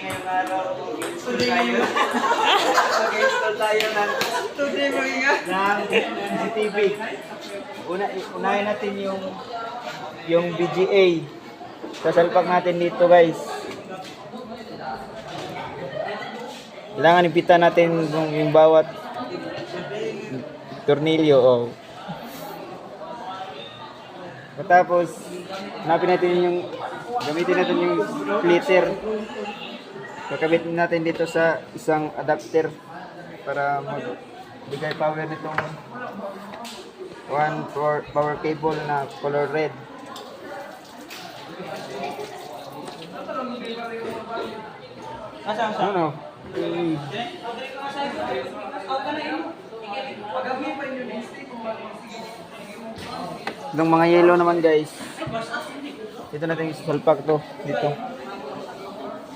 ngayong araw. Mag-install tayo ng CCTV. Unahin natin yung VGA. Sasalpak natin dito guys. Kailangan ipitan natin yung bawat tornilyo. Oh. Tapos, gamitin natin yung splitter. Kakabit natin dito sa isang adapter para magbigay power nitong power cable na color red. Ano? Itong mga yellow naman guys. Dito natin isalpak to dito.